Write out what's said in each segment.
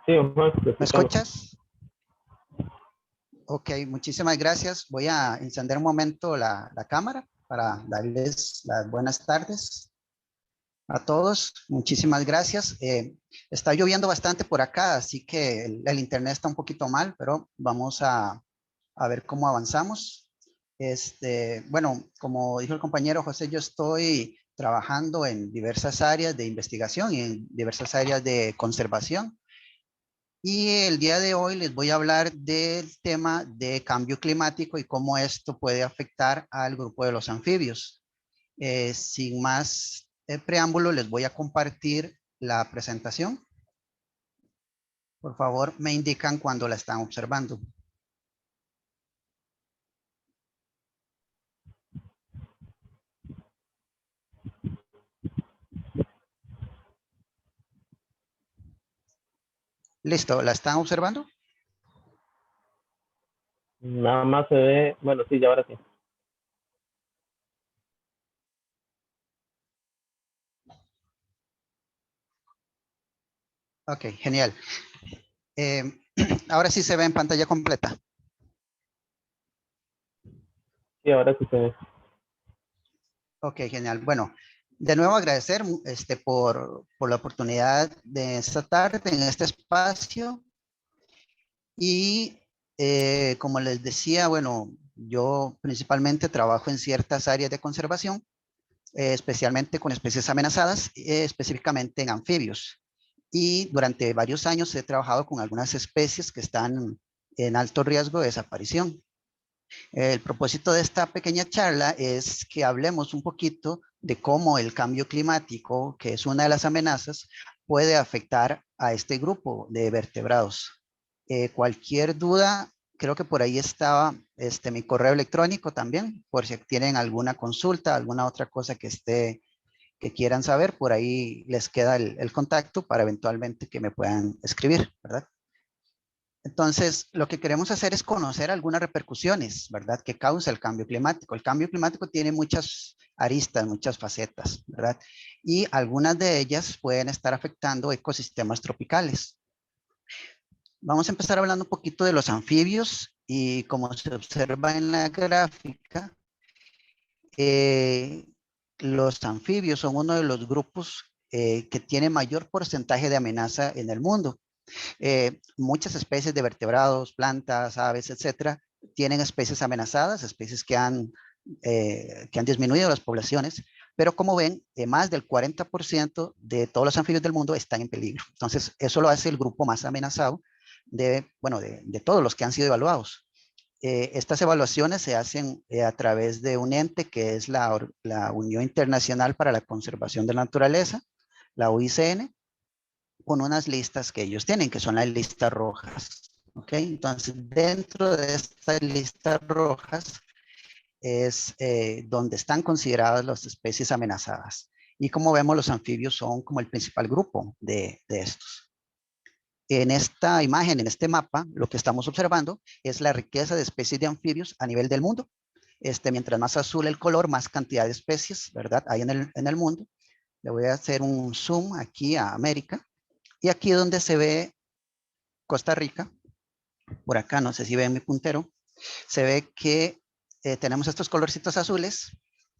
Sí, Juan, te ¿Me escuchamos. escuchas? Ok, muchísimas gracias. Voy a encender un momento la cámara para darles las buenas tardes a todos. Muchísimas gracias. Está lloviendo bastante por acá, así que el internet está un poquito mal, pero vamos a ver cómo avanzamos. Bueno, como dijo el compañero José, yo estoy trabajando en diversas áreas de investigación y en diversas áreas de conservación. Y el día de hoy les voy a hablar del tema de cambio climático y cómo esto puede afectar al grupo de los anfibios. Sin más preámbulo, les voy a compartir la presentación. Por favor, me indican cuando la están observando. Listo, ¿la están observando? Nada más se ve, bueno, sí, ya ahora sí. Ok, genial. Eh, ahora sí se ve en pantalla completa. Sí, ahora sí se ve. Ok, genial. Bueno, de nuevo agradecer por la oportunidad de esta tarde en este espacio. Y como les decía, bueno, yo principalmente trabajo en ciertas áreas de conservación, especialmente con especies amenazadas, específicamente en anfibios. Y durante varios años he trabajado con algunas especies que están en alto riesgo de desaparición. El propósito de esta pequeña charla es que hablemos un poquito de cómo el cambio climático, que es una de las amenazas, puede afectar a este grupo de vertebrados. Cualquier duda, creo que por ahí estaba mi correo electrónico también, por si tienen alguna consulta, alguna otra cosa que quieran saber, por ahí les queda el contacto para eventualmente que me puedan escribir, ¿verdad? Entonces, lo que queremos hacer es conocer algunas repercusiones, ¿verdad? Que causa el cambio climático. El cambio climático tiene muchas aristas, muchas facetas, ¿verdad? Y algunas de ellas pueden estar afectando ecosistemas tropicales. Vamos a empezar hablando un poquito de los anfibios y como se observa en la gráfica, eh, los anfibios son uno de los grupos que tiene mayor porcentaje de amenaza en el mundo. Muchas especies de vertebrados, plantas, aves, etcétera, tienen especies amenazadas, especies que han disminuido las poblaciones, pero como ven, más del 40% de todos los anfibios del mundo están en peligro. Entonces, eso lo hace el grupo más amenazado bueno, de todos los que han sido evaluados. Estas evaluaciones se hacen a través de un ente que es la Unión Internacional para la Conservación de la Naturaleza, la UICN, con unas listas que ellos tienen, que son las listas rojas. ¿Ok? Entonces, dentro de estas listas rojas es donde están consideradas las especies amenazadas. Y como vemos, los anfibios son como el principal grupo de estos. En esta imagen, en este mapa, lo que estamos observando es la riqueza de especies de anfibios a nivel del mundo. Mientras más azul el color, más cantidad de especies, ¿verdad? Hay en el mundo. Le voy a hacer un zoom aquí a América. Y aquí donde se ve Costa Rica, por acá, no sé si ven mi puntero, se ve que tenemos estos colorcitos azules,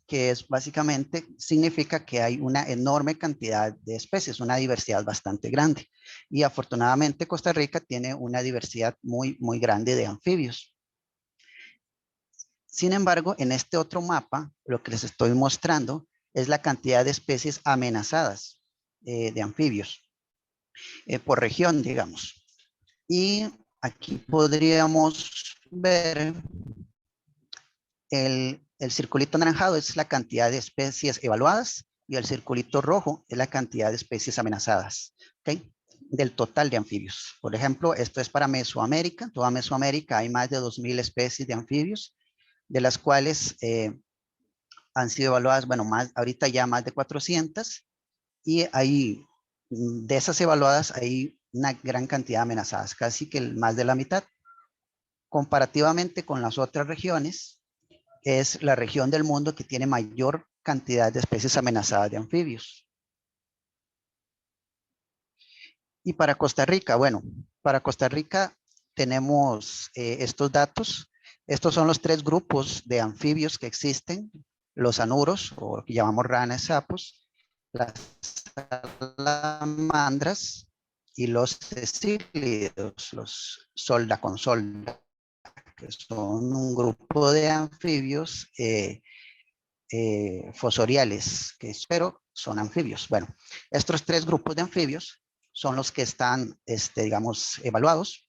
que es básicamente significa que hay una enorme cantidad de especies, una diversidad bastante grande. Y afortunadamente Costa Rica tiene una diversidad muy, muy grande de anfibios. Sin embargo, en este otro mapa, lo que les estoy mostrando es la cantidad de especies amenazadas de anfibios por región, digamos. Y aquí podríamos ver el circulito anaranjado es la cantidad de especies evaluadas y el circulito rojo es la cantidad de especies amenazadas, ¿ok? Del total de anfibios. Por ejemplo, esto es para Mesoamérica. Toda Mesoamérica hay más de 2.000 especies de anfibios, de las cuales han sido evaluadas, bueno, ahorita ya más de 400 y hay, de esas evaluadas hay una gran cantidad amenazadas, casi que más de la mitad. Comparativamente con las otras regiones, es la región del mundo que tiene mayor cantidad de especies amenazadas de anfibios. Y para Costa Rica, bueno, para Costa Rica tenemos estos datos. Estos son los 3 grupos de anfibios que existen: los anuros, o lo que llamamos ranas, sapos, las salamandras y los cecílidos, los solda con solda, que son un grupo de anfibios fosoriales, pero son anfibios. Bueno, estos 3 grupos de anfibios son los que están, digamos, evaluados.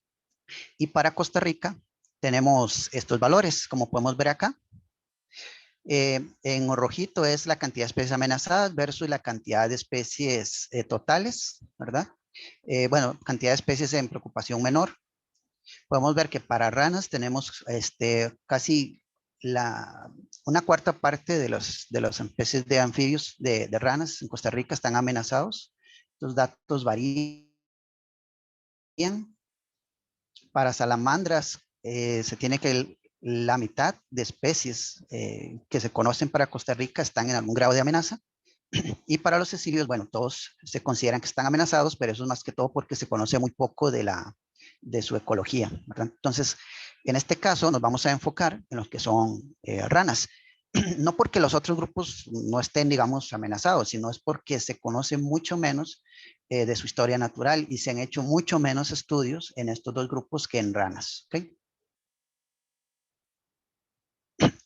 Y para Costa Rica tenemos estos valores, como podemos ver acá. En rojito es la cantidad de especies amenazadas versus la cantidad de especies totales, ¿verdad? Bueno, cantidad de especies en preocupación menor. Podemos ver que para ranas tenemos casi una cuarta parte de los especies de anfibios de ranas en Costa Rica están amenazados. Los datos varían. Para salamandras se tiene que la mitad de especies que se conocen para Costa Rica están en algún grado de amenaza. Y para los cecilios, bueno, todos se consideran que están amenazados, pero eso es más que todo porque se conoce muy poco de su ecología, ¿verdad? Entonces, en este caso nos vamos a enfocar en los que son ranas. No porque los otros grupos no estén, digamos, amenazados, sino es porque se conoce mucho menos de su historia natural y se han hecho mucho menos estudios en estos 2 grupos que en ranas. ¿Okay?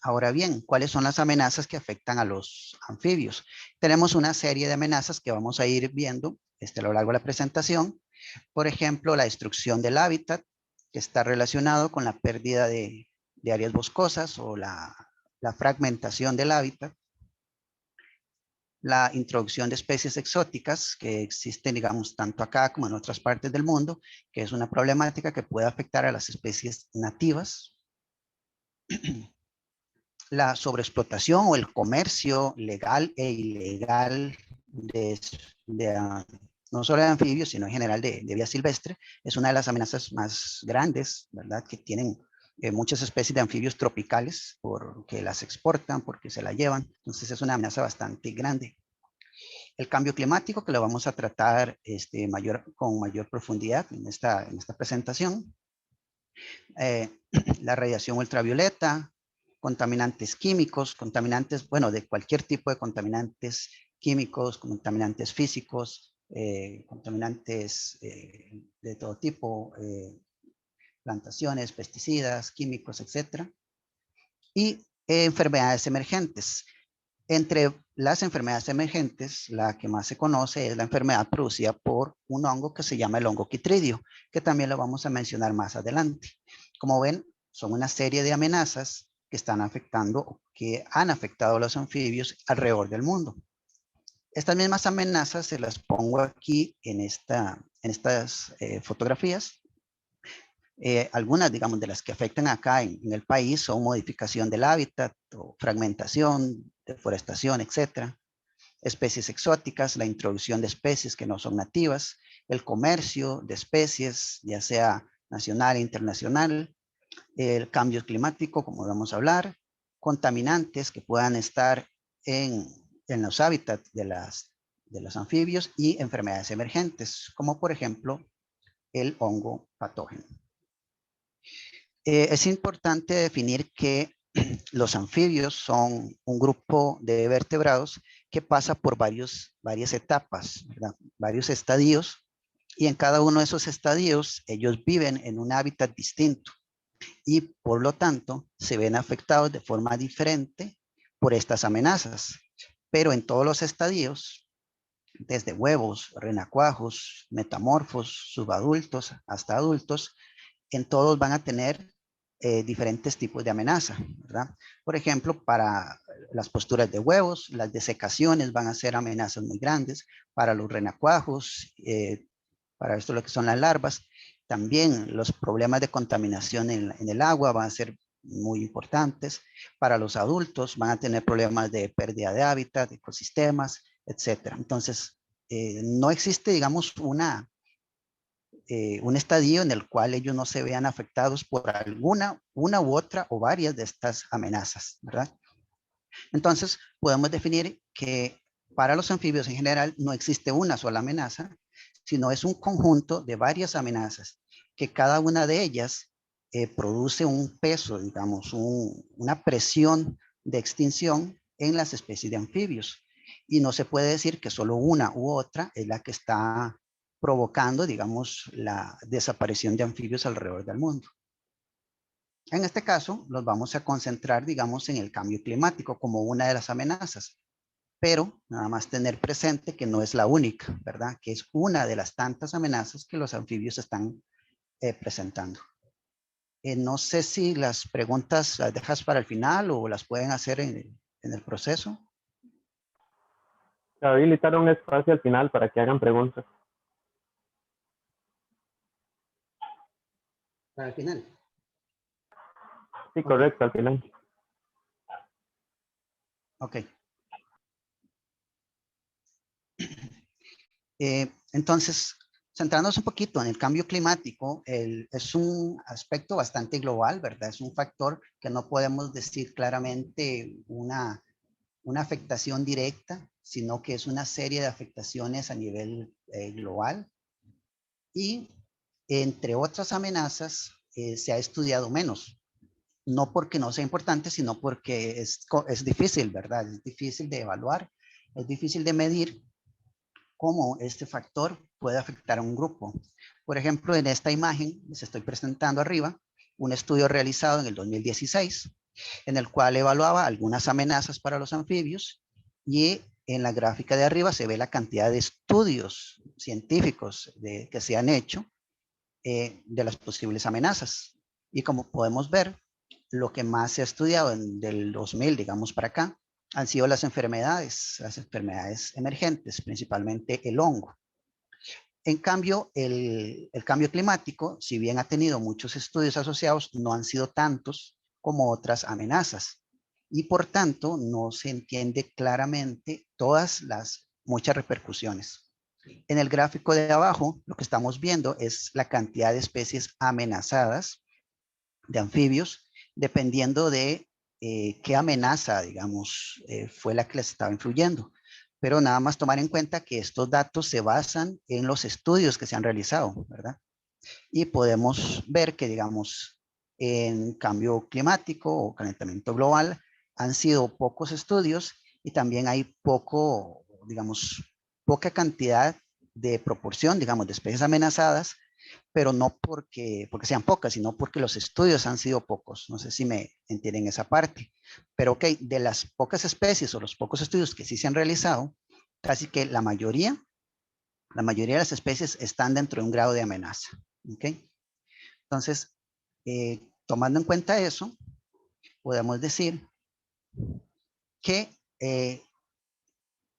Ahora bien, ¿cuáles son las amenazas que afectan a los anfibios? Tenemos una serie de amenazas que vamos a ir viendo a lo largo de la presentación. Por ejemplo, la destrucción del hábitat, que está relacionado con la pérdida de áreas boscosas o la fragmentación del hábitat. La introducción de especies exóticas que existen, digamos, tanto acá como en otras partes del mundo, que es una problemática que puede afectar a las especies nativas. La sobreexplotación o el comercio legal e ilegal no solo de anfibios, sino en general de vida silvestre, es una de las amenazas más grandes, ¿verdad? Que tienen muchas especies de anfibios tropicales porque las exportan, porque se la llevan. Entonces es una amenaza bastante grande. El cambio climático, que lo vamos a tratar con mayor profundidad en esta presentación. La radiación ultravioleta, contaminantes químicos, bueno, de cualquier tipo de contaminantes químicos, contaminantes físicos, contaminantes de todo tipo, plantaciones, pesticidas, químicos, etcétera. Y enfermedades emergentes. Entre las enfermedades emergentes, la que más se conoce es la enfermedad producida por un hongo que se llama el hongo quitridio, que también lo vamos a mencionar más adelante. Como ven, son una serie de amenazas que están afectando, que han afectado a los anfibios alrededor del mundo. Estas mismas amenazas se las pongo aquí en estas fotografías. Algunas, digamos, de las que afectan acá en el país son modificación del hábitat, o fragmentación, deforestación, etcétera. Especies exóticas, la introducción de especies que no son nativas, el comercio de especies, ya sea nacional e internacional, el cambio climático, como vamos a hablar, contaminantes que puedan estar en los hábitats de los anfibios y enfermedades emergentes, como por ejemplo el hongo patógeno. Es importante definir que los anfibios son un grupo de vertebrados que pasa por varias etapas, ¿verdad? Varios estadios, y en cada uno de esos estadios ellos viven en un hábitat distinto y por lo tanto se ven afectados de forma diferente por estas amenazas. Pero en todos los estadios, desde huevos, renacuajos, metamorfos, subadultos hasta adultos, en todos van a tener diferentes tipos de amenaza, ¿verdad? Por ejemplo, para las posturas de huevos, las desecaciones van a ser amenazas muy grandes. Para los renacuajos, para esto lo que son las larvas, también los problemas de contaminación en el agua van a ser muy importantes. Para los adultos van a tener problemas de pérdida de hábitat, de ecosistemas, etcétera. Entonces, no existe, digamos, un estadio en el cual ellos no se vean afectados por una u otra o varias de estas amenazas, ¿verdad? Entonces, podemos definir que para los anfibios en general no existe una sola amenaza, sino es un conjunto de varias amenazas que cada una de ellas produce un peso, digamos, una presión de extinción en las especies de anfibios. Y no se puede decir que solo una u otra es la que está provocando, digamos, la desaparición de anfibios alrededor del mundo. En este caso, nos vamos a concentrar, digamos, en el cambio climático como una de las amenazas, pero nada más tener presente que no es la única, ¿verdad? Que es una de las tantas amenazas que los anfibios están presentando. No sé si las preguntas las dejas para el final o las pueden hacer en el proceso. Habilitar un espacio al final para que hagan preguntas. Para el final. Sí, correcto, al final. Ok. Entonces, centrándonos un poquito en el cambio climático, es un aspecto bastante global, ¿verdad? Es un factor que no podemos decir claramente una afectación directa, sino que es una serie de afectaciones a nivel global. Y entre otras amenazas, se ha estudiado menos. No porque no sea importante, sino porque es difícil, ¿verdad? Es difícil de evaluar, es difícil de medir cómo este factor puede afectar a un grupo. Por ejemplo, en esta imagen les estoy presentando arriba un estudio realizado en el 2016, en el cual evaluaba algunas amenazas para los anfibios, y en la gráfica de arriba se ve la cantidad de estudios científicos que se han hecho de las posibles amenazas. Y como podemos ver, lo que más se ha estudiado del 2000, digamos, para acá, han sido las enfermedades emergentes, principalmente el hongo. En cambio, el cambio climático, si bien ha tenido muchos estudios asociados, no han sido tantos como otras amenazas. Y por tanto, no se entiende claramente todas las muchas repercusiones. En el gráfico de abajo, lo que estamos viendo es la cantidad de especies amenazadas de anfibios, dependiendo de qué amenaza, digamos, fue la que les estaba influyendo. Pero nada más tomar en cuenta que estos datos se basan en los estudios que se han realizado, ¿verdad? Y podemos ver que, digamos, en cambio climático o calentamiento global han sido pocos estudios y también hay digamos, poca cantidad de proporción, digamos, de especies amenazadas, pero no porque sean pocas, sino porque los estudios han sido pocos. No sé si me entienden esa parte. Pero ok, de las pocas especies o los pocos estudios que sí se han realizado, casi que la mayoría de las especies están dentro de un grado de amenaza. ¿Ok? Entonces, tomando en cuenta eso, podemos decir que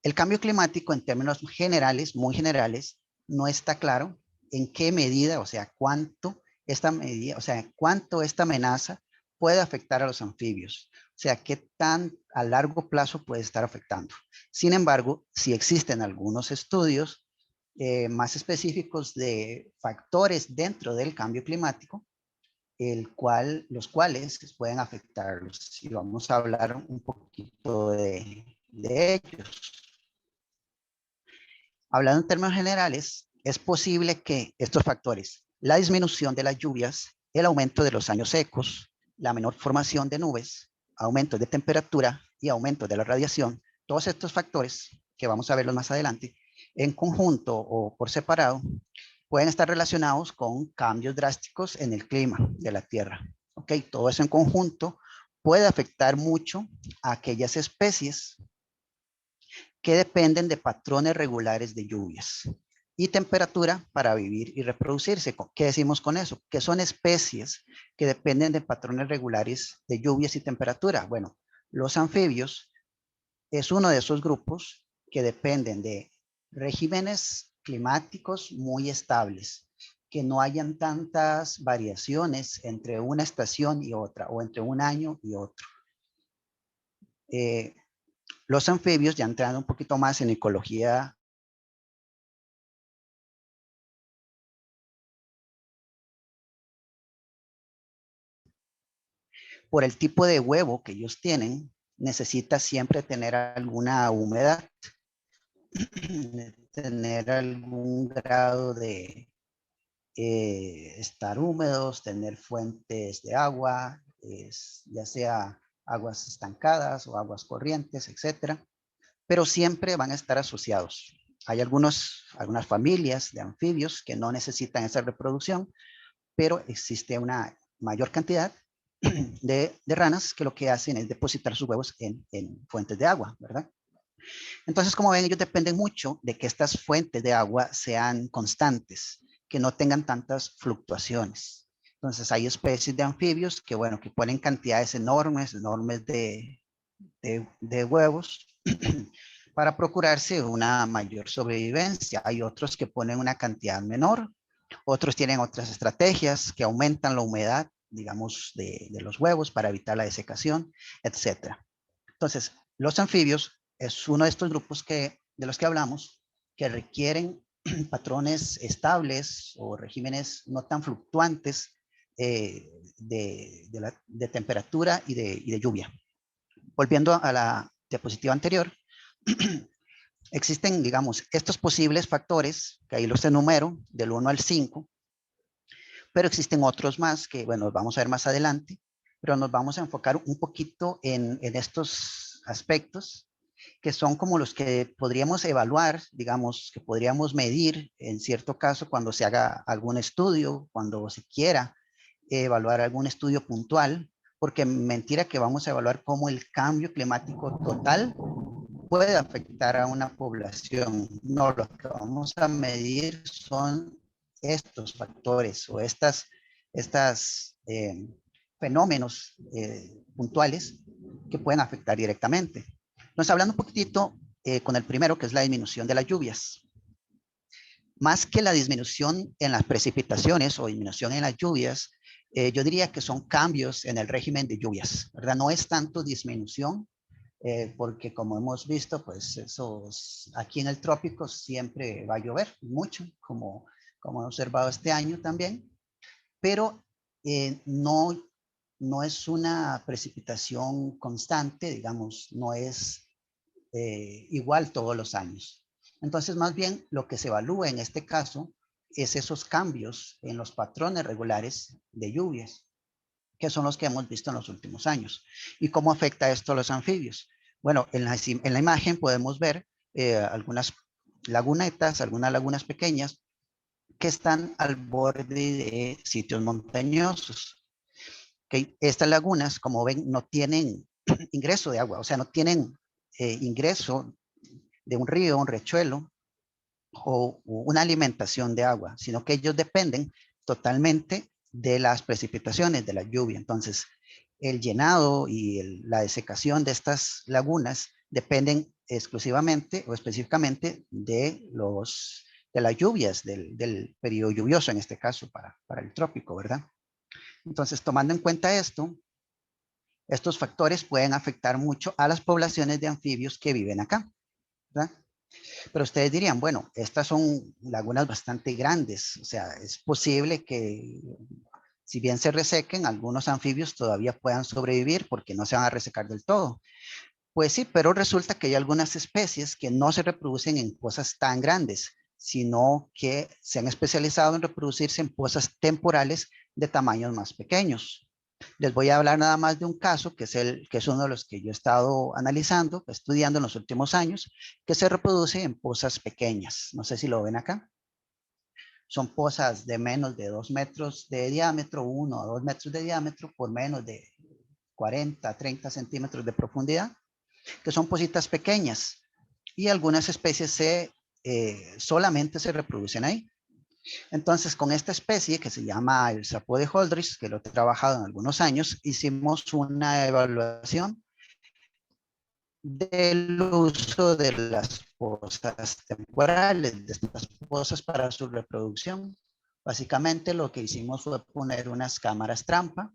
el cambio climático en términos generales, muy generales, no está claro en qué medida, o sea, cuánto esta amenaza puede afectar a los anfibios. O sea, qué tan a largo plazo puede estar afectando. Sin embargo, sí existen algunos estudios más específicos de factores dentro del cambio climático, los cuales pueden afectarlos. Y vamos a hablar un poquito de ellos. Hablando en términos generales, es posible que estos factores, la disminución de las lluvias, el aumento de los años secos, la menor formación de nubes, aumento de temperatura y aumento de la radiación, todos estos factores, que vamos a verlos más adelante, en conjunto o por separado, pueden estar relacionados con cambios drásticos en el clima de la Tierra. ¿Ok? Todo eso en conjunto puede afectar mucho a aquellas especies que dependen de patrones regulares de lluvias y temperatura para vivir y reproducirse. ¿Qué decimos con eso? Que son especies que dependen de patrones regulares de lluvias y temperatura. Bueno, los anfibios es uno de esos grupos que dependen de regímenes climáticos muy estables, que no hayan tantas variaciones entre una estación y otra o entre un año y otro. Los anfibios, ya entrando un poquito más en ecología, por el tipo de huevo que ellos tienen, necesita siempre tener alguna humedad. tener algún grado de estar húmedos, tener fuentes de agua, ya sea aguas estancadas o aguas corrientes, etcétera, pero siempre van a estar asociados. Hay algunas familias de anfibios que no necesitan esa reproducción, pero existe una mayor cantidad de ranas que lo que hacen es depositar sus huevos en fuentes de agua, ¿verdad? Entonces, como ven, ellos dependen mucho de que estas fuentes de agua sean constantes, que no tengan tantas fluctuaciones. Entonces, hay especies de anfibios que, bueno, que ponen cantidades enormes de huevos para procurarse una mayor sobrevivencia. Hay otros que ponen una cantidad menor, otros tienen otras estrategias que aumentan la humedad, digamos, de los huevos para evitar la desecación, etcétera. Entonces, los anfibios es uno de estos grupos de los que hablamos, que requieren patrones estables o regímenes no tan fluctuantes de temperatura y de lluvia. Volviendo a la diapositiva anterior, existen, digamos, estos posibles factores, que ahí los enumero, del 1 al 5, pero existen otros más que, bueno, los vamos a ver más adelante, pero nos vamos a enfocar un poquito en estos aspectos que son como los que podríamos evaluar, digamos, que podríamos medir en cierto caso cuando se haga algún estudio, cuando se quiera evaluar algún estudio puntual, porque mentira que vamos a evaluar cómo el cambio climático total puede afectar a una población. No, lo que vamos a medir son estos factores o estas fenómenos puntuales que pueden afectar directamente. Entonces, hablando un poquitito con el primero, que es la disminución de las lluvias. Más que la disminución en las precipitaciones o disminución en las lluvias, yo diría que son cambios en el régimen de lluvias, ¿verdad? No es tanto disminución, porque como hemos visto, pues aquí en el trópico siempre va a llover mucho, como hemos observado este año también, pero no es una precipitación constante, digamos, no es igual todos los años. Entonces, más bien, lo que se evalúa en este caso es esos cambios en los patrones regulares de lluvias, que son los que hemos visto en los últimos años. ¿Y cómo afecta esto a los anfibios? Bueno, en la imagen podemos ver algunas lagunas pequeñas que están al borde de sitios montañosos. Okay. Estas lagunas, como ven, no tienen ingreso de agua, o sea, no tienen ingreso de un río, un riachuelo o una alimentación de agua, sino que ellos dependen totalmente de las precipitaciones, de la lluvia. Entonces, el llenado y la desecación de estas lagunas dependen exclusivamente o específicamente de las lluvias, del periodo lluvioso, en este caso, para el trópico, ¿verdad? Entonces, tomando en cuenta esto, estos factores pueden afectar mucho a las poblaciones de anfibios que viven acá, ¿verdad? Pero ustedes dirían, bueno, estas son lagunas bastante grandes, o sea, es posible que si bien se resequen, algunos anfibios todavía puedan sobrevivir porque no se van a resecar del todo. Pues sí, pero resulta que hay algunas especies que no se reproducen en pozas tan grandes, sino que se han especializado en reproducirse en pozas temporales de tamaños más pequeños. Les voy a hablar nada más de un caso que es uno de los que yo he estado analizando, estudiando en los últimos años, que se reproduce en pozas pequeñas. No sé si lo ven acá. Son pozas de menos de 2 metros de diámetro, 1 o 2 metros de diámetro, por menos de 40, 30 centímetros de profundidad, que son positas pequeñas. Y algunas especies solamente se reproducen ahí. Entonces, con esta especie que se llama el sapo de Holdridge, que lo he trabajado en algunos años, hicimos una evaluación del uso de las pozas temporales, de estas pozas para su reproducción. Básicamente lo que hicimos fue poner unas cámaras trampa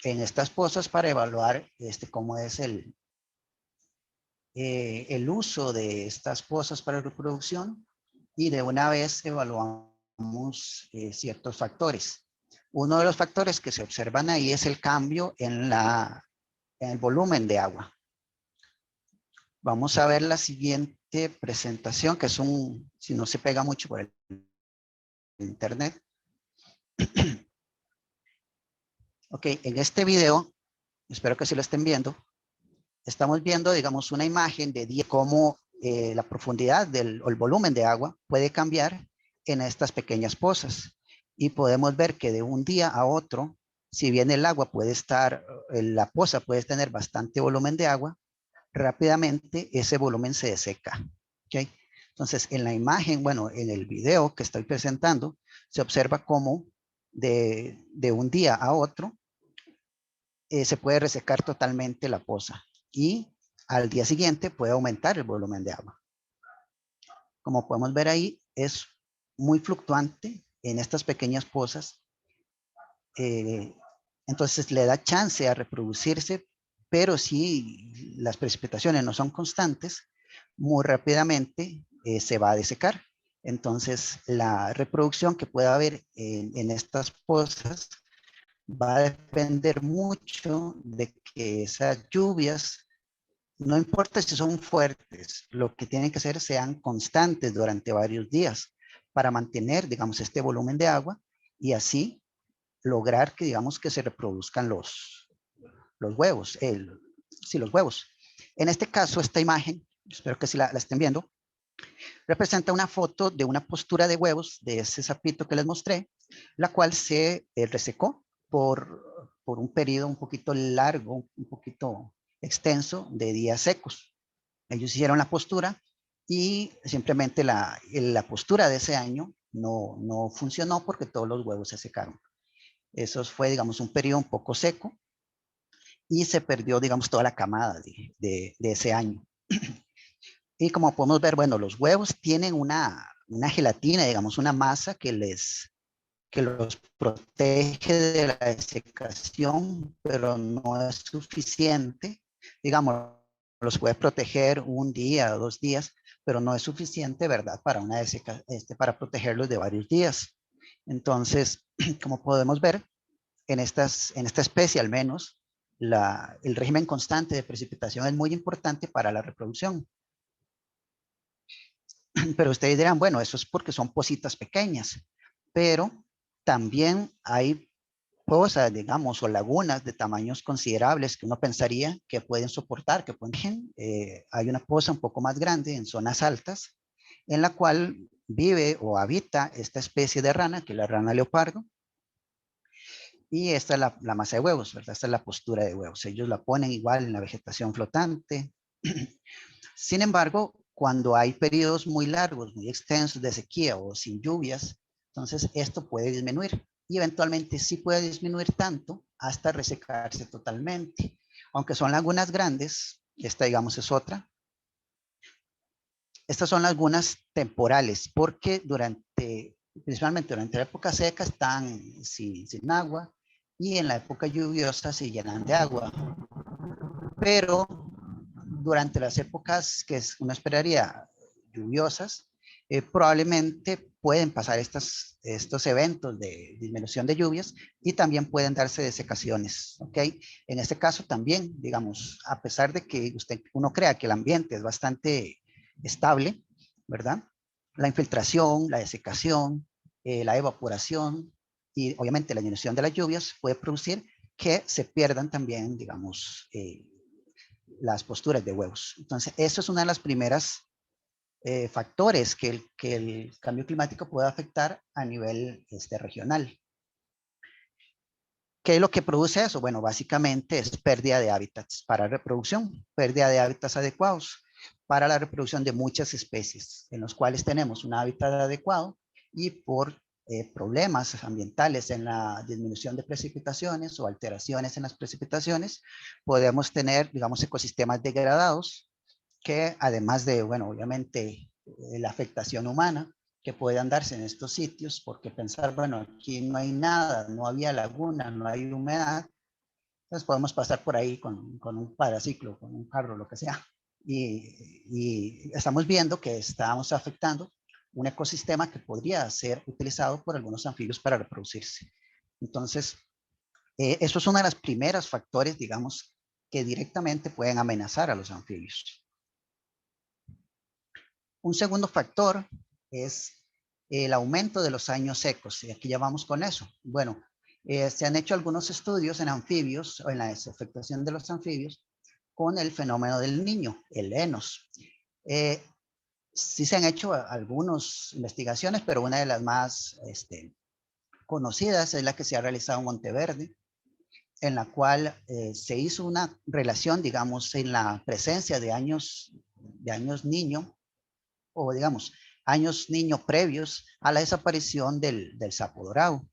en estas pozas para evaluar cómo es el uso de estas pozas para reproducción, y de una vez evaluamos ciertos factores. Uno de los factores que se observan ahí es el cambio en el volumen de agua. Vamos a ver la siguiente presentación, que es si no se pega mucho por el internet. Ok, en este video, espero que sí lo estén viendo, estamos viendo, digamos, una imagen de cómo la profundidad o el volumen de agua puede cambiar en estas pequeñas pozas. Y podemos ver que de un día a otro, si bien el agua puede estar, la poza puede tener bastante volumen de agua, rápidamente ese volumen se deseca. ¿Okay? Entonces, en la imagen, bueno, en el video que estoy presentando, se observa cómo de un día a otro se puede resecar totalmente la poza y al día siguiente puede aumentar el volumen de agua. Como podemos ver ahí, es muy fluctuante en estas pequeñas pozas. Entonces le da chance a reproducirse, pero si las precipitaciones no son constantes, muy rápidamente se va a desecar. Entonces la reproducción que pueda haber en estas pozas va a depender mucho de que esas lluvias, no importa si son fuertes, lo que tienen que ser sean constantes durante varios días para mantener, digamos, este volumen de agua y así lograr que, digamos, que se reproduzcan los huevos, sí, los huevos. En este caso, esta imagen, espero que sí la estén viendo, representa una foto de una postura de huevos de ese sapito que les mostré, la cual se resecó por un periodo un poquito largo, un poquito extenso de días secos. Ellos hicieron la postura y simplemente la postura de ese año no funcionó porque todos los huevos se secaron. Eso fue, digamos, un periodo un poco seco y se perdió, digamos, toda la camada de ese año. Y como podemos ver, bueno, los huevos tienen una gelatina, digamos, una masa que los protege de la desecación, pero no es suficiente. Digamos, los puede proteger un día o 2 días, pero no es suficiente, ¿verdad? Para para protegerlos de varios días. Entonces, como podemos ver, en esta especie al menos, el régimen constante de precipitación es muy importante para la reproducción. Pero ustedes dirán, bueno, eso es porque son pocitas pequeñas, pero también hay pozas, digamos, o lagunas de tamaños considerables que uno pensaría que pueden soportar, que pueden. Hay una poza un poco más grande en zonas altas, en la cual vive o habita esta especie de rana, que es la rana leopardo, y esta es la masa de huevos, ¿verdad? Esta es la postura de huevos. Ellos la ponen igual en la vegetación flotante. Sin embargo, cuando hay periodos muy largos, muy extensos de sequía o sin lluvias, entonces esto puede disminuir y eventualmente sí puede disminuir tanto hasta resecarse totalmente. Aunque son lagunas grandes, esta digamos es otra. Estas son lagunas temporales porque principalmente durante la época seca están sin agua y en la época lluviosa se llenan de agua. Pero durante las épocas que uno esperaría lluviosas, probablemente pueden pasar estos eventos de disminución de lluvias y también pueden darse desecaciones, ¿ok? En este caso también, digamos, a pesar de que uno crea que el ambiente es bastante estable, ¿verdad? La infiltración, la desecación, la evaporación y obviamente la disminución de las lluvias puede producir que se pierdan también, digamos, las posturas de huevos. Entonces, eso es una de las primeras factores que el cambio climático puede afectar a nivel regional. ¿Qué es lo que produce eso? Bueno, básicamente es pérdida de hábitats para reproducción, pérdida de hábitats adecuados para la reproducción de muchas especies, en los cuales tenemos un hábitat adecuado y por problemas ambientales en la disminución de precipitaciones o alteraciones en las precipitaciones, podemos tener, digamos, ecosistemas degradados que además de, bueno, obviamente la afectación humana que puedan darse en estos sitios, porque pensar, bueno, aquí no hay nada, no había laguna, no hay humedad, entonces podemos pasar por ahí con un paraciclo, con un carro, lo que sea, y estamos viendo que estamos afectando un ecosistema que podría ser utilizado por algunos anfibios para reproducirse. Entonces, eso es uno de los primeros factores, digamos, que directamente pueden amenazar a los anfibios. Un segundo factor es el aumento de los años secos. Y aquí ya vamos con eso. Bueno, se han hecho algunos estudios en anfibios o en la desafectación de los anfibios con el fenómeno del niño, el ENOS. Sí se han hecho algunas investigaciones, pero una de las más conocidas es la que se ha realizado en Monteverde, en la cual se hizo una relación, digamos, en la presencia de años niño, o digamos, años niño previos a la desaparición del sapo dorado.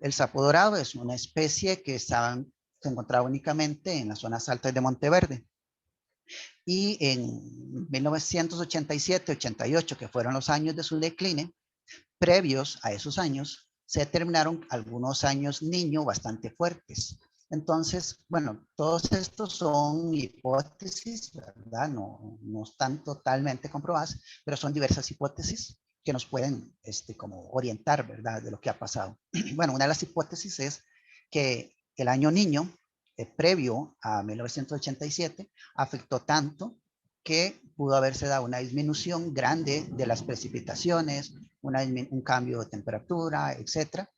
El sapo dorado es una especie que se encontraba únicamente en las zonas altas de Monteverde. Y en 1987-88, que fueron los años de su decline, previos a esos años, se determinaron algunos años niño bastante fuertes. Entonces, bueno, todos estos son hipótesis, ¿verdad? No están totalmente comprobadas, pero son diversas hipótesis que nos pueden como orientar, ¿verdad? De lo que ha pasado. Bueno, una de las hipótesis es que el año niño, previo a 1987, afectó tanto que pudo haberse dado una disminución grande de las precipitaciones, un cambio de temperatura, etcétera,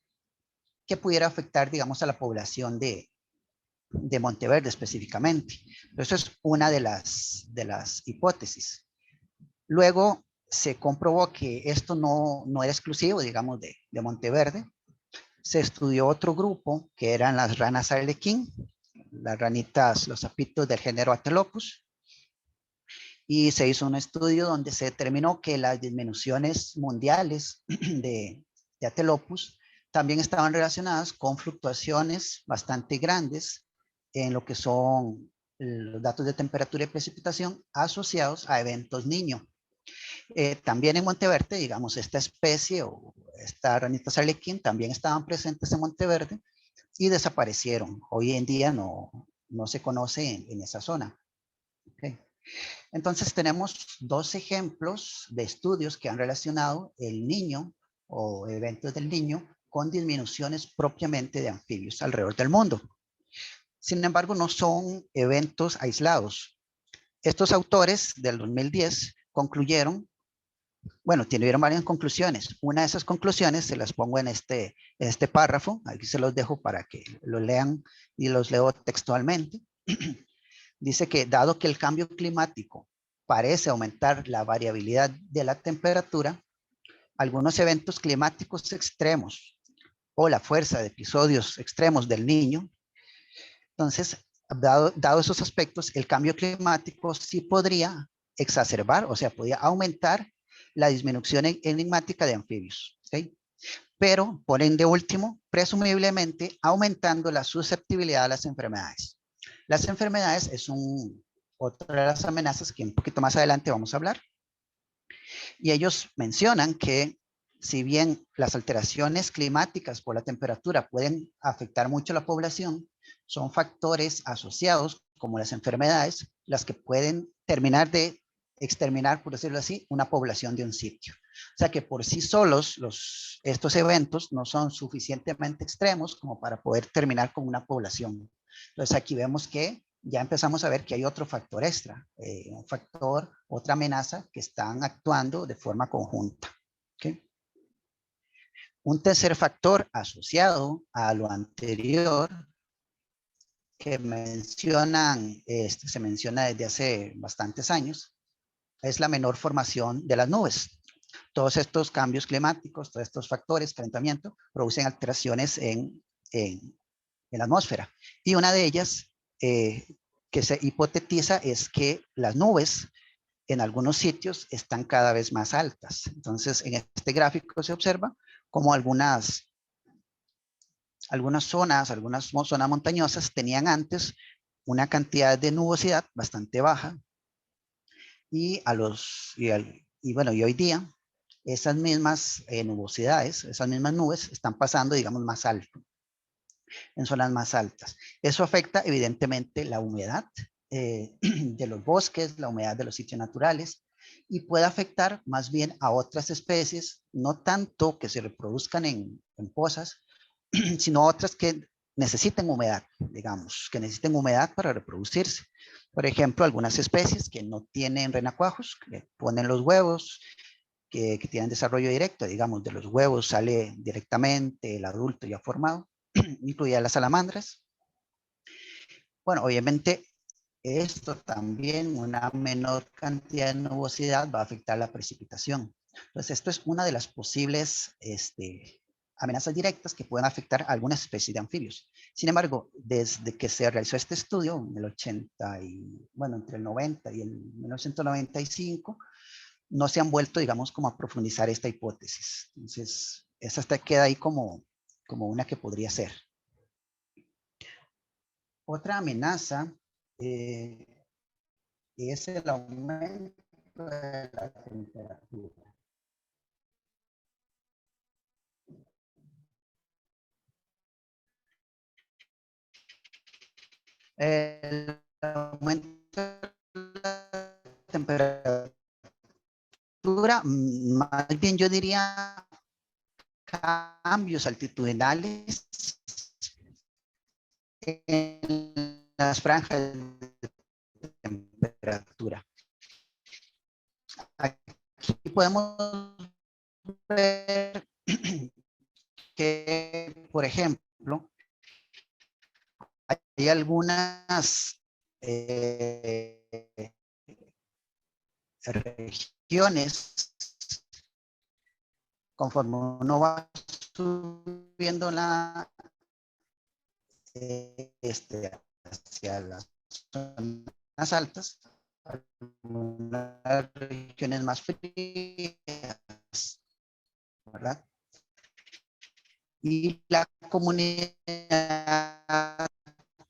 que pudiera afectar, digamos, a la población de Monteverde específicamente. Eso es una de las hipótesis. Luego se comprobó que esto no era exclusivo, digamos, de Monteverde. Se estudió otro grupo que eran las ranas arlequín, las ranitas, los sapitos del género Atelopus, y se hizo un estudio donde se determinó que las disminuciones mundiales de Atelopus también estaban relacionadas con fluctuaciones bastante grandes en lo que son los datos de temperatura y precipitación asociados a eventos niño. También en Monteverde, digamos, esta especie o esta ranita arlequín también estaban presentes en Monteverde y desaparecieron. Hoy en día no se conoce en esa zona. Okay. Entonces tenemos dos ejemplos de estudios que han relacionado el niño o eventos del niño con disminuciones propiamente de anfibios alrededor del mundo. Sin embargo, no son eventos aislados. Estos autores del 2010 concluyeron, bueno, tuvieron varias conclusiones. Una de esas conclusiones se las pongo en este párrafo, aquí se los dejo para que lo lean y los leo textualmente. Dice que dado que el cambio climático parece aumentar la variabilidad de la temperatura, algunos eventos climáticos extremos o la fuerza de episodios extremos del niño, entonces, dado esos aspectos, el cambio climático sí podría exacerbar, o sea, podría aumentar la disminución enigmática de anfibios. ¿Okay? Pero ponen de último, presumiblemente aumentando la susceptibilidad a las enfermedades. Las enfermedades es otra de las amenazas que un poquito más adelante vamos a hablar. Y ellos mencionan que si bien las alteraciones climáticas por la temperatura pueden afectar mucho a la población, son factores asociados como las enfermedades, las que pueden terminar de exterminar, por decirlo así, una población de un sitio. O sea que por sí solos estos eventos no son suficientemente extremos como para poder terminar con una población. Entonces aquí vemos que ya empezamos a ver que hay otro factor extra, un factor, otra amenaza que están actuando de forma conjunta. ¿Okay? Un tercer factor asociado a lo anterior que se menciona desde hace bastantes años, es la menor formación de las nubes. Todos estos cambios climáticos, todos estos factores, calentamiento, producen alteraciones en la atmósfera. Y una de ellas que se hipotetiza es que las nubes en algunos sitios están cada vez más altas. Entonces, en este gráfico se observa como algunas zonas montañosas tenían antes una cantidad de nubosidad bastante baja y hoy día esas mismas nubosidades, esas mismas nubes están pasando, digamos, más alto, en zonas más altas. Eso afecta evidentemente la humedad de los bosques, la humedad de los sitios naturales, y puede afectar más bien a otras especies, no tanto que se reproduzcan en pozas, sino otras que necesiten humedad, digamos, que necesiten humedad para reproducirse. Por ejemplo, algunas especies que no tienen renacuajos, que ponen los huevos, que tienen desarrollo directo, digamos, de los huevos sale directamente el adulto ya formado, incluidas las salamandras. Bueno, obviamente esto también, una menor cantidad de nubosidad va a afectar la precipitación. Entonces, esto es una de las posibles amenazas directas que pueden afectar a algunas especies de anfibios. Sin embargo, desde que se realizó este estudio, en el 80 y, bueno, entre el 90 y el 1995, no se han vuelto, digamos, como a profundizar esta hipótesis. Entonces, esa queda ahí como una que podría ser. Otra amenaza es el aumento de la temperatura. El aumento de la temperatura, más bien yo diría cambios altitudinales en las franjas de temperatura. Aquí podemos ver que, por ejemplo, hay algunas regiones, conforme uno va subiendo hacia las zonas altas, algunas regiones más frías, ¿verdad? Y la comunidad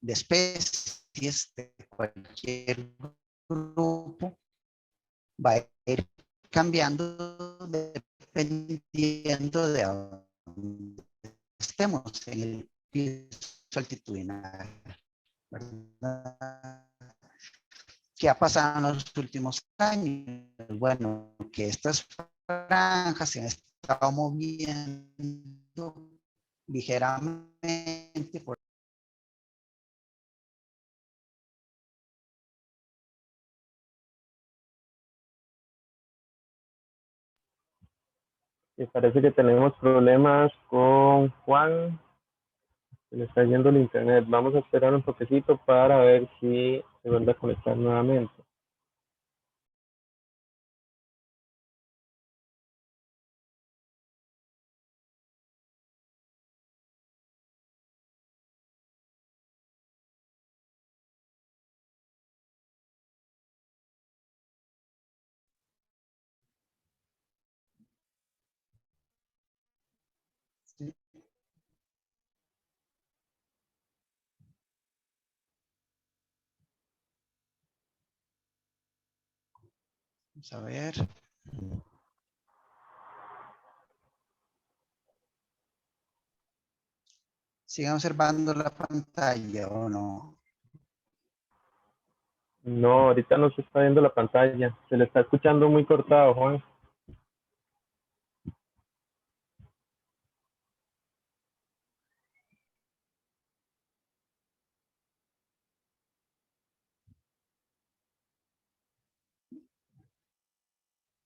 de especies de cualquier grupo va a ir cambiando dependiendo de dónde estemos en el piso altitudinal, ¿verdad? ¿Qué ha pasado en los últimos años? Bueno, que estas franjas se han estado moviendo ligeramente por Y parece que tenemos problemas con Juan. Se le está yendo el internet. Vamos a esperar un toquecito para ver si se vuelve a conectar nuevamente. ¿sí? Vamos a ver. ¿Siguen observando la pantalla o no? No, ahorita no se está viendo la pantalla. Se le está escuchando muy cortado, Juan.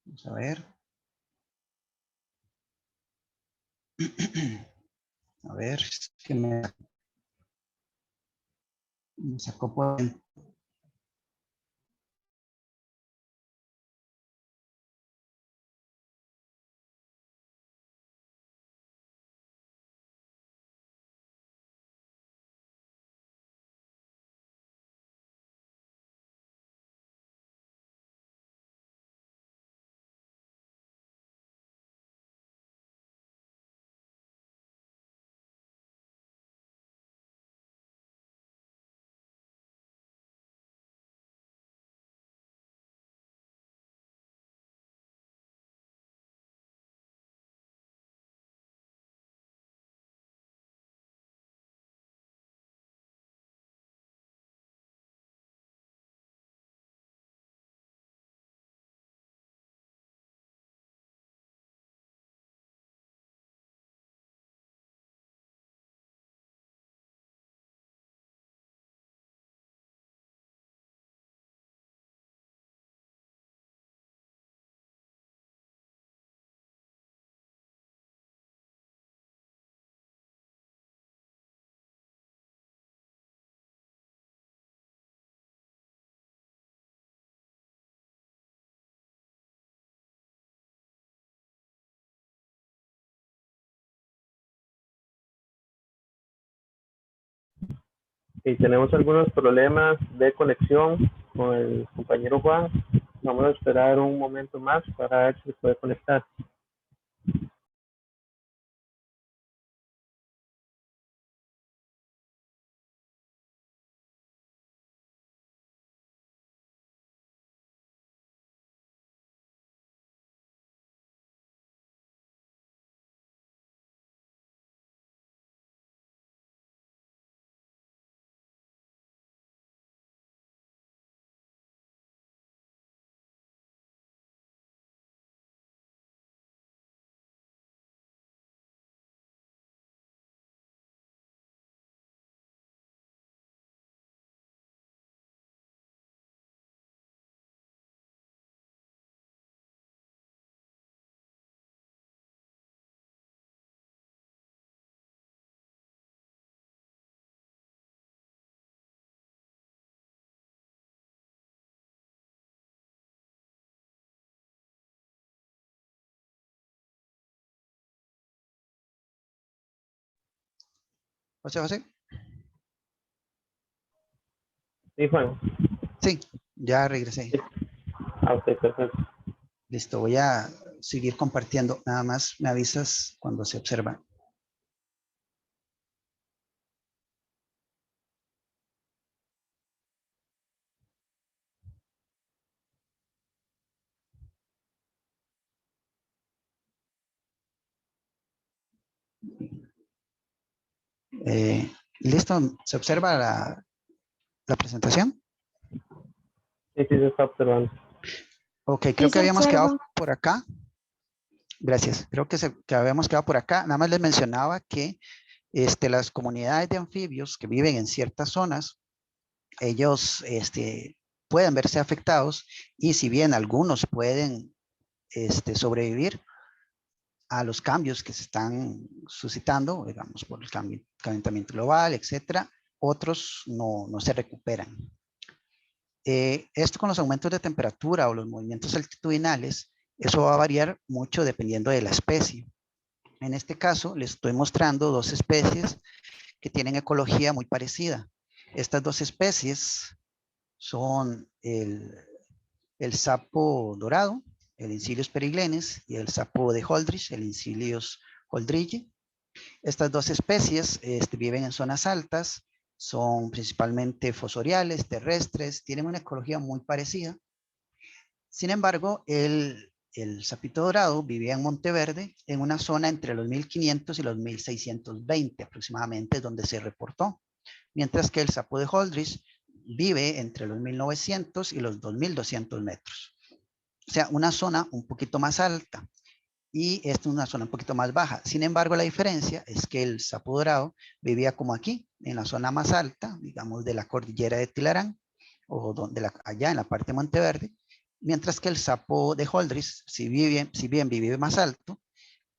Vamos a ver. A ver, es que me sacó por Y tenemos algunos problemas de conexión con el compañero Juan. Vamos a esperar un momento más para ver si se puede conectar. José. Sí, Juan. Sí, ya regresé. Sí. Ok, perfecto. Listo, voy a seguir compartiendo. Nada más me avisas cuando se observa. ¿Listo? ¿Se observa la presentación? Sí, sí, se está observando. Ok, creo Sí, que se habíamos quedado observa. por acá. Gracias. Creo que habíamos quedado por acá. Nada más les mencionaba que las comunidades de anfibios que viven en ciertas zonas, ellos pueden verse afectados y si bien algunos pueden sobrevivir a los cambios que se están suscitando, digamos, por el calentamiento global, etcétera, otros no se recuperan. Esto con los aumentos de temperatura o los movimientos altitudinales, eso va a variar mucho dependiendo de la especie. En este caso, les estoy mostrando dos especies que tienen ecología muy parecida. Estas dos especies son el sapo dorado, el Incilius periglenes, y el sapo de Holdridge, el Incilius holdridge. Estas dos especies viven en zonas altas, son principalmente fosoriales, terrestres, tienen una ecología muy parecida. Sin embargo, el sapito dorado vivía en Monteverde, en una zona entre los 1500 y los 1620 aproximadamente, donde se reportó. Mientras que el sapo de Holdridge vive entre los 1900 y los 2200 metros. O sea, una zona un poquito más alta y esta es una zona un poquito más baja. Sin embargo, la diferencia es que el sapo dorado vivía como aquí, en la zona más alta, digamos, de la cordillera de Tilarán, o allá en la parte de Monteverde, mientras que el sapo de Holdridge, si bien vive más alto,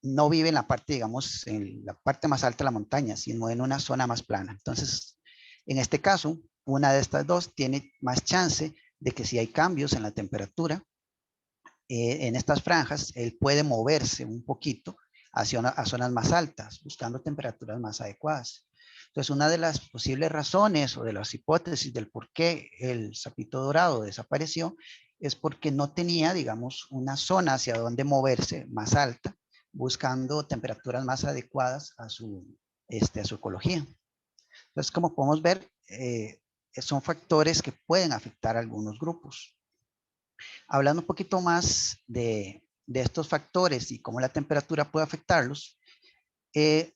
no vive en la parte, digamos, en la parte más alta de la montaña, sino en una zona más plana. Entonces, en este caso, una de estas dos tiene más chance de que si hay cambios en la temperatura, en estas franjas, él puede moverse un poquito a zonas más altas, buscando temperaturas más adecuadas. Entonces, una de las posibles razones o de las hipótesis del por qué el sapito dorado desapareció es porque no tenía, digamos, una zona hacia donde moverse más alta, buscando temperaturas más adecuadas a su ecología. Entonces, como podemos ver, son factores que pueden afectar a algunos grupos. Hablando un poquito más de estos factores y cómo la temperatura puede afectarlos,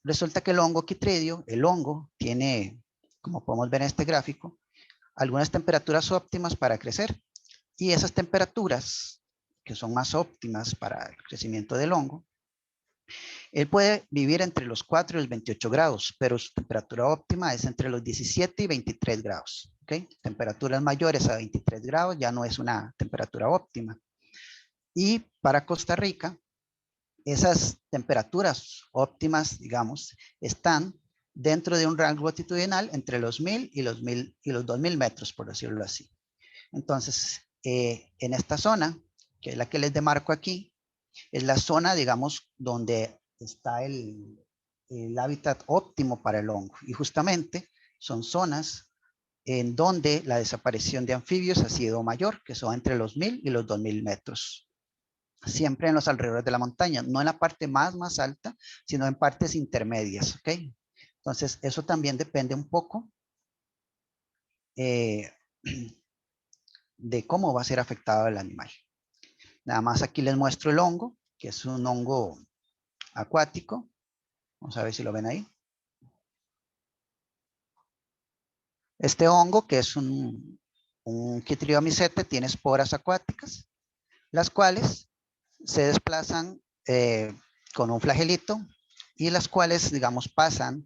resulta que el hongo Chytridium, el hongo, tiene, como podemos ver en este gráfico, algunas temperaturas óptimas para crecer. Y esas temperaturas, que son más óptimas para el crecimiento del hongo, él puede vivir entre los 4 y los 28 grados, pero su temperatura óptima es entre los 17 y 23 grados. ¿Okay? Temperaturas mayores a 23 grados ya no es una temperatura óptima. Y para Costa Rica, esas temperaturas óptimas, digamos, están dentro de un rango altitudinal entre los 1000 y los 2000 metros, por decirlo así. Entonces, en esta zona, que es la que les demarco aquí, es la zona, digamos, donde está el hábitat óptimo para el hongo. Y justamente son zonas en donde la desaparición de anfibios ha sido mayor, que son entre los 1000 y los 2000 metros. Siempre en los alrededores de la montaña, no en la parte más alta, sino en partes intermedias, ¿ok? Entonces, eso también depende un poco de cómo va a ser afectado el animal. Nada más aquí les muestro el hongo, que es un hongo acuático. Vamos a ver si lo ven ahí. Este hongo, que es un Chytriomycete, tiene esporas acuáticas, las cuales se desplazan con un flagelito y las cuales, digamos, pasan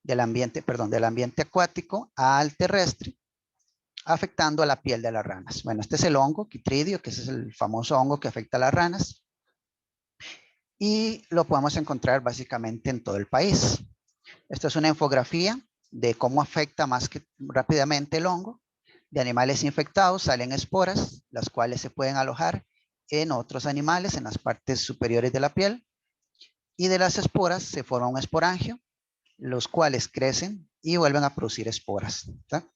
del ambiente acuático al terrestre, afectando a la piel de las ranas. Bueno, este es el hongo Chytridio, que ese es el famoso hongo que afecta a las ranas. Y lo podemos encontrar básicamente en todo el país. Esta es una infografía de cómo afecta más que rápidamente el hongo. De animales infectados salen esporas, las cuales se pueden alojar en otros animales, en las partes superiores de la piel. Y de las esporas se forma un esporangio, los cuales crecen y vuelven a producir esporas. ¿Está?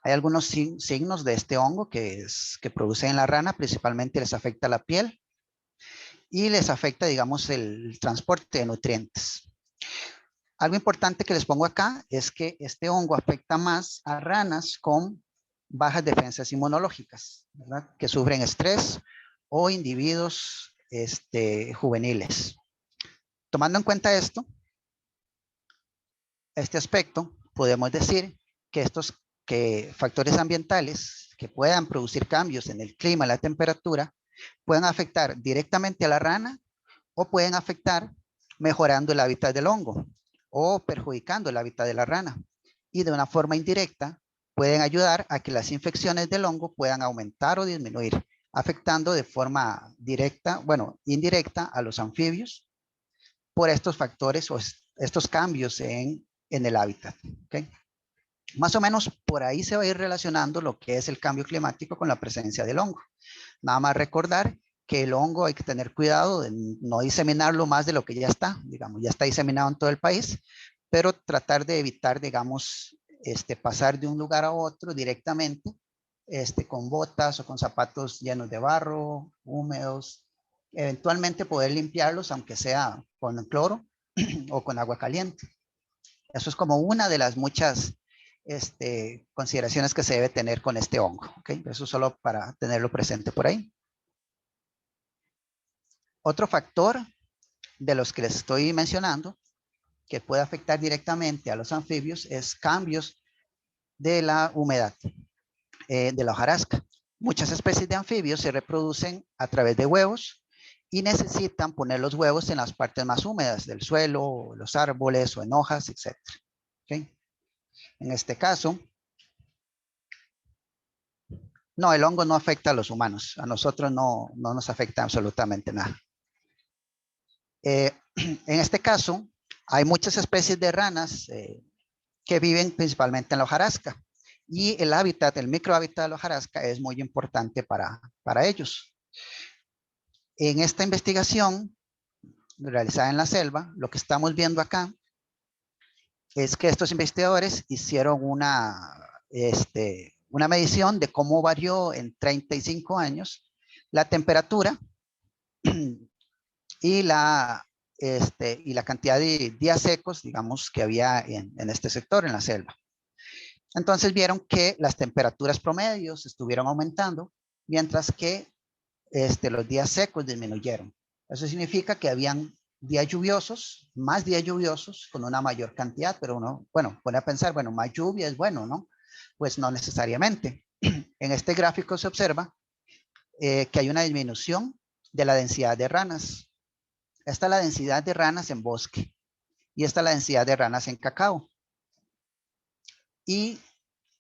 Hay algunos signos de este hongo que produce en la rana, principalmente les afecta la piel y les afecta, digamos, el transporte de nutrientes. Algo importante que les pongo acá es que este hongo afecta más a ranas con bajas defensas inmunológicas, ¿verdad? Que sufren estrés o individuos juveniles. Tomando en cuenta este aspecto, podemos decir que estos factores ambientales que puedan producir cambios en el clima, la temperatura, pueden afectar directamente a la rana o pueden afectar mejorando el hábitat del hongo o perjudicando el hábitat de la rana. Y de una forma indirecta pueden ayudar a que las infecciones del hongo puedan aumentar o disminuir, afectando de forma directa, bueno, indirecta a los anfibios por estos factores o estos cambios en el hábitat. ¿Okay? Más o menos por ahí se va a ir relacionando lo que es el cambio climático con la presencia del hongo. Nada más recordar que el hongo hay que tener cuidado de no diseminarlo más de lo que ya está, digamos, ya está diseminado en todo el país, pero tratar de evitar, digamos, pasar de un lugar a otro directamente, con botas o con zapatos llenos de barro, húmedos, eventualmente poder limpiarlos, aunque sea con cloro o con agua caliente. Eso es como una de las muchas consideraciones que se debe tener con este hongo. ¿Okay? Eso solo para tenerlo presente por ahí. Otro factor de los que les estoy mencionando que puede afectar directamente a los anfibios es cambios de la humedad de la hojarasca. Muchas especies de anfibios se reproducen a través de huevos y necesitan poner los huevos en las partes más húmedas del suelo, los árboles o en hojas, etc. ¿Okay? En este caso, no, el hongo no afecta a los humanos. A nosotros no nos afecta absolutamente nada. En este caso, hay muchas especies de ranas que viven principalmente en la hojarasca. Y el hábitat, el microhábitat de la hojarasca es muy importante para ellos. En esta investigación realizada en la selva, lo que estamos viendo acá es que estos investigadores hicieron una medición de cómo varió en 35 años la temperatura y la cantidad de días secos, digamos, que había en este sector, en la selva. Entonces vieron que las temperaturas promedios estuvieron aumentando, mientras que los días secos disminuyeron. Eso significa que habían días lluviosos, más días lluviosos, con una mayor cantidad, pero uno, bueno, pone a pensar, bueno, más lluvia es bueno, ¿no? Pues no necesariamente. En este gráfico se observa que hay una disminución de la densidad de ranas. Esta es la densidad de ranas en bosque y esta es la densidad de ranas en cacao. Y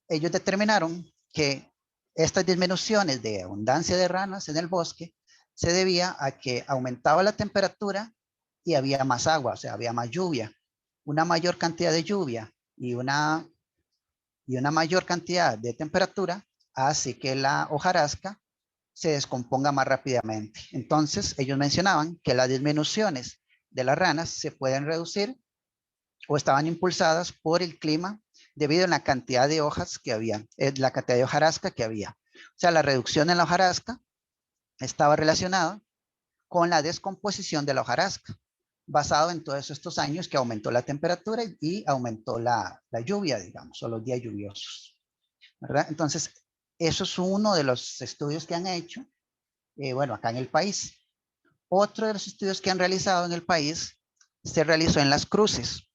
ellos determinaron que estas disminuciones de abundancia de ranas en el bosque se debía a que aumentaba la temperatura y había más agua, o sea, había más lluvia. Una mayor cantidad de lluvia y una mayor cantidad de temperatura hace que la hojarasca se descomponga más rápidamente. Entonces, ellos mencionaban que las disminuciones de las ranas se pueden reducir o estaban impulsadas por el clima debido a la cantidad de hojas que había, la cantidad de hojarasca que había. O sea, la reducción en la hojarasca estaba relacionada con la descomposición de la hojarasca, basado en todos estos años que aumentó la temperatura y aumentó la lluvia, digamos, o los días lluviosos, ¿verdad? Entonces, eso es uno de los estudios que han hecho, bueno, acá en el país. Otro de los estudios que han realizado en el país se realizó en Las Cruces.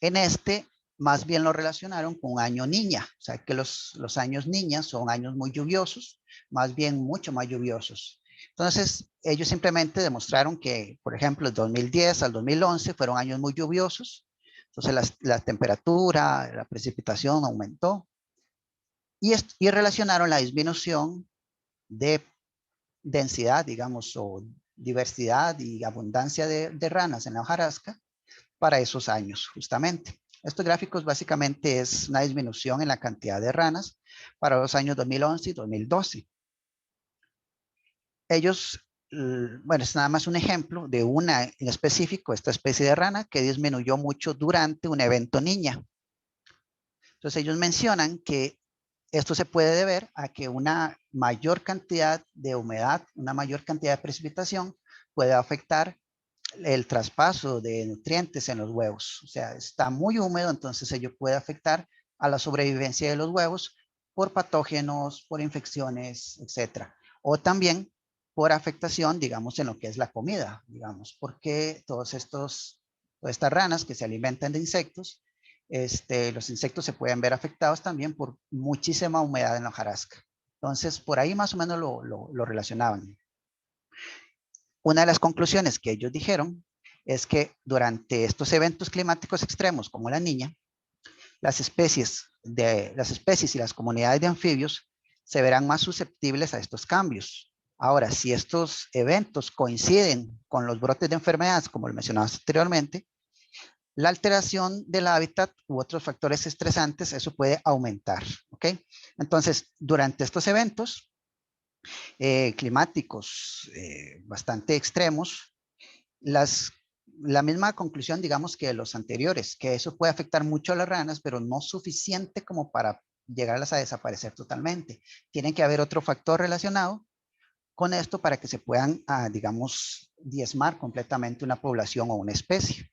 En este, más bien lo relacionaron con un año niña, o sea que los años niñas son años muy lluviosos, más bien mucho más lluviosos. Entonces, ellos simplemente demostraron que, por ejemplo, el 2010 al 2011 fueron años muy lluviosos, entonces la temperatura, la precipitación aumentó y relacionaron la disminución de densidad, digamos, o diversidad y abundancia de ranas en la hojarasca para esos años, justamente. Estos gráficos básicamente es una disminución en la cantidad de ranas para los años 2011 y 2012. Ellos, bueno, es nada más un ejemplo de una en específico, esta especie de rana que disminuyó mucho durante un evento niña. Entonces ellos mencionan que esto se puede deber a que una mayor cantidad de humedad, una mayor cantidad de precipitación puede afectar el traspaso de nutrientes en los huevos. O sea, está muy húmedo, entonces ello puede afectar a la sobrevivencia de los huevos por patógenos, por infecciones, etcétera. O también por afectación, digamos, en lo que es la comida, digamos, porque todas estas ranas que se alimentan de insectos, los insectos se pueden ver afectados también por muchísima humedad en la hojarasca. Entonces, por ahí más o menos lo relacionaban. Una de las conclusiones que ellos dijeron es que durante estos eventos climáticos extremos como la niña, las especies y las comunidades de anfibios se verán más susceptibles a estos cambios. Ahora, si estos eventos coinciden con los brotes de enfermedades, como lo mencionabas anteriormente, la alteración del hábitat u otros factores estresantes, eso puede aumentar, ¿ok? Entonces, durante estos eventos climáticos bastante extremos, la misma conclusión, digamos, que los anteriores, que eso puede afectar mucho a las ranas, pero no suficiente como para llegarlas a desaparecer totalmente. Tiene que haber otro factor relacionado con esto para que se puedan, digamos, diezmar completamente una población o una especie.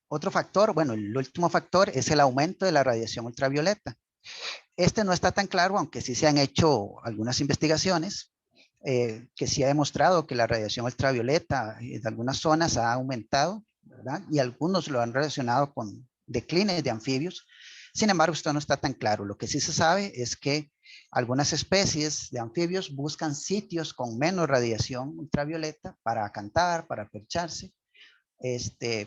Otro factor, bueno, el último factor es el aumento de la radiación ultravioleta. Este no está tan claro, aunque sí se han hecho algunas investigaciones que sí ha demostrado que la radiación ultravioleta en algunas zonas ha aumentado, ¿verdad? Y algunos lo han relacionado con declines de anfibios. Sin embargo, esto no está tan claro. Lo que sí se sabe es que algunas especies de anfibios buscan sitios con menos radiación ultravioleta para acantar, para percharse.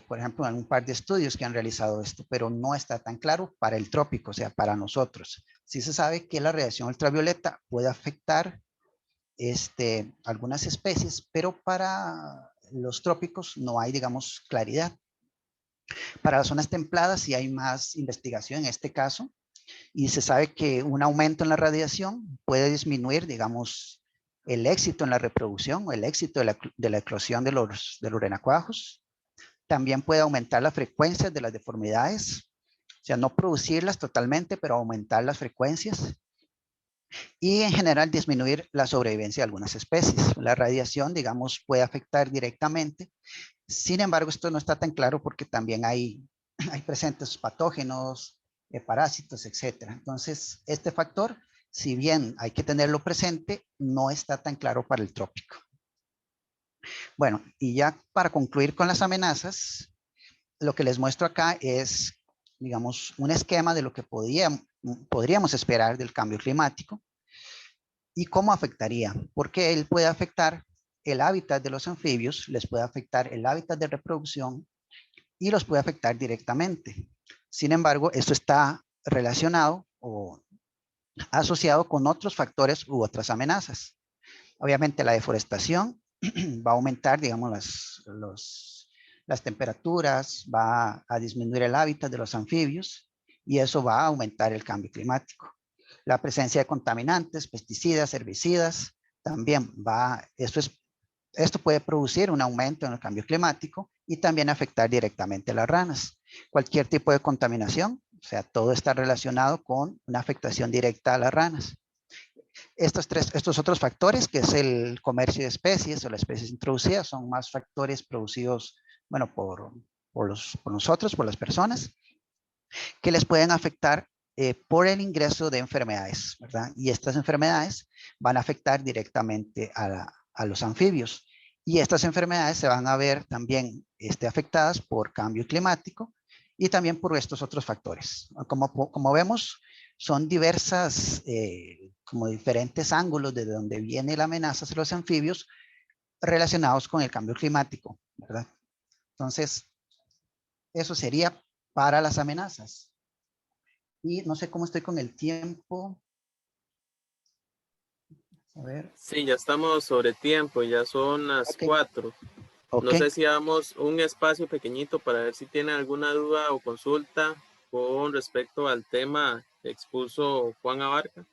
Por ejemplo, en un par de estudios que han realizado esto, pero no está tan claro para el trópico, o sea, para nosotros. Sí se sabe que la radiación ultravioleta puede afectar algunas especies, pero para los trópicos no hay, digamos, claridad. Para las zonas templadas sí hay más investigación en este caso, y se sabe que un aumento en la radiación puede disminuir, digamos, el éxito en la reproducción o el éxito de la eclosión de los renacuajos. También puede aumentar la frecuencia de las deformidades, o sea, no producirlas totalmente, pero aumentar las frecuencias. Y en general disminuir la sobrevivencia de algunas especies. La radiación, digamos, puede afectar directamente. Sin embargo, esto no está tan claro porque también hay presentes patógenos, parásitos, etcétera. Entonces, este factor, si bien hay que tenerlo presente, no está tan claro para el trópico. Bueno, y ya para concluir con las amenazas, lo que les muestro acá es, digamos, un esquema de lo que podríamos esperar del cambio climático y cómo afectaría, porque él puede afectar el hábitat de los anfibios, les puede afectar el hábitat de reproducción y los puede afectar directamente. Sin embargo, esto está relacionado o asociado con otros factores u otras amenazas. Obviamente la deforestación va a aumentar, digamos, las temperaturas, va a disminuir el hábitat de los anfibios y eso va a aumentar el cambio climático. La presencia de contaminantes, pesticidas, herbicidas, también esto puede producir un aumento en el cambio climático y también afectar directamente a las ranas. Cualquier tipo de contaminación, o sea, todo está relacionado con una afectación directa a las ranas. Estos otros factores, que es el comercio de especies o las especies introducidas, son más factores producidos, bueno, por nosotros, por las personas, que les pueden afectar por el ingreso de enfermedades, ¿verdad? Y estas enfermedades van a afectar directamente a los anfibios. Y estas enfermedades se van a ver también afectadas por cambio climático y también por estos otros factores. Como vemos, son diversas, como diferentes ángulos de donde viene la amenaza hacia los anfibios relacionados con el cambio climático, ¿verdad? Entonces, eso sería para las amenazas. Y no sé cómo estoy con el tiempo. A ver. Sí, ya estamos sobre tiempo, ya son las 4. No sé si damos un espacio pequeñito para ver si tienen alguna duda o consulta con respecto al tema que expuso Juan Abarca.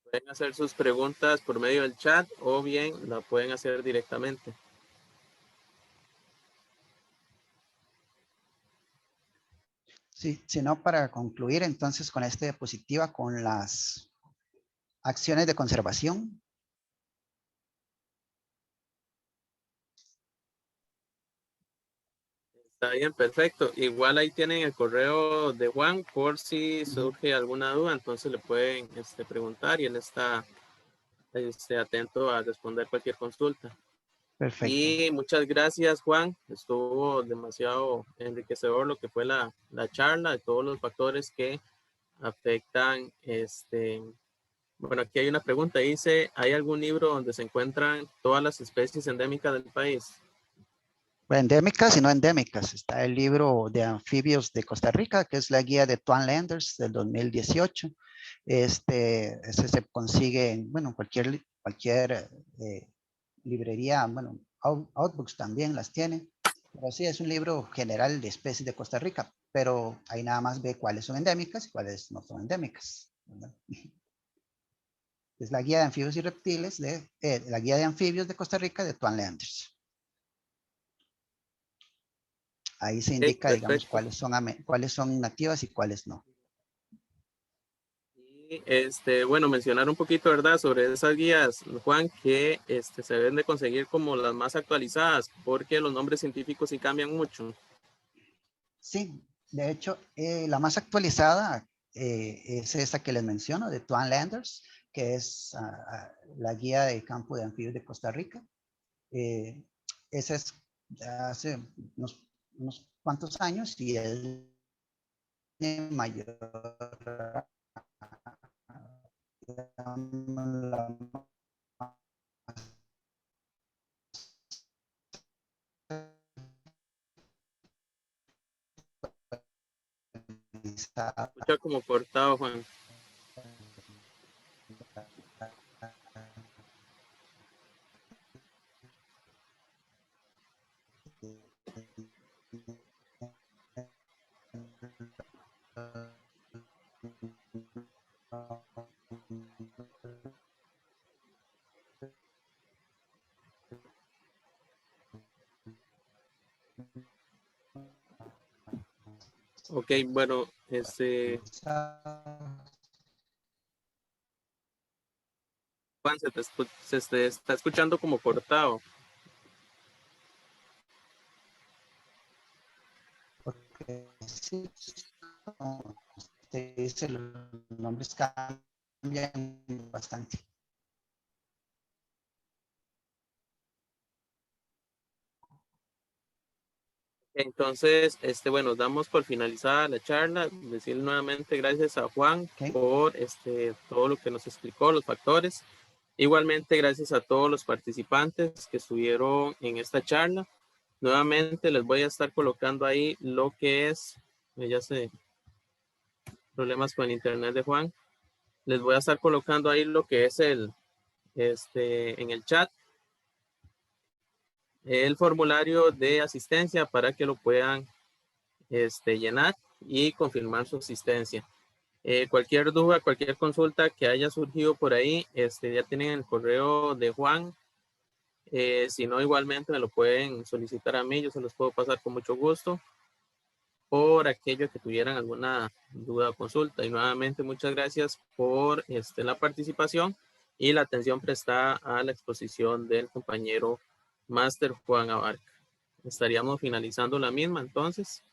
Pueden hacer sus preguntas por medio del chat o bien la pueden hacer directamente. Sí, si no, para concluir entonces con esta diapositiva con las acciones de conservación. Está bien, perfecto. Igual ahí tienen el correo de Juan por si surge alguna duda, entonces le pueden preguntar y él está atento a responder cualquier consulta. Perfecto. Y muchas gracias, Juan. Estuvo demasiado enriquecedor lo que fue la charla de todos los factores que afectan. Bueno, aquí hay una pregunta. Dice, ¿hay algún libro donde se encuentran todas las especies endémicas del país? Endémicas y no endémicas. Está el libro de anfibios de Costa Rica, que es la guía de Tuan Landers del 2018. Ese se consigue en, bueno, cualquier librería, bueno, Outbooks también las tiene. Pero sí, es un libro general de especies de Costa Rica, pero ahí nada más ve cuáles son endémicas y cuáles no son endémicas, ¿verdad? Es la guía de anfibios y reptiles la guía de anfibios de Costa Rica de Tuan Landers. Ahí se indica, digamos, cuáles son nativas y cuáles no. Y bueno, mencionar un poquito, ¿verdad?, sobre esas guías, Juan, que se deben de conseguir como las más actualizadas, porque los nombres científicos sí cambian mucho. Sí, de hecho, la más actualizada es esa que les menciono, de Tuan Landers, que es la guía de campo de anfibios de Costa Rica. Esa es hace unos cuantos años y es mayor la Escucha como cortado, Juan. Ok, bueno, Juan, se está escuchando como cortado. Porque sí, dice, los nombres cambian bastante. Entonces, bueno, damos por finalizada la charla. Decir nuevamente gracias a Juan por todo lo que nos explicó, los factores. Igualmente, gracias a todos los participantes que estuvieron en esta charla. Nuevamente les voy a estar colocando ahí lo que es, ya sé, problemas con el internet de Juan. Les voy a estar colocando ahí lo que es en el chat, el formulario de asistencia para que lo puedan llenar y confirmar su asistencia. Cualquier duda, cualquier consulta que haya surgido por ahí, ya tienen el correo de Juan. Si no, igualmente me lo pueden solicitar a mí, yo se los puedo pasar con mucho gusto por aquello que tuvieran alguna duda o consulta. Y nuevamente muchas gracias por la participación y la atención prestada a la exposición del compañero Máster Juan Abarca. Estaríamos finalizando la misma entonces.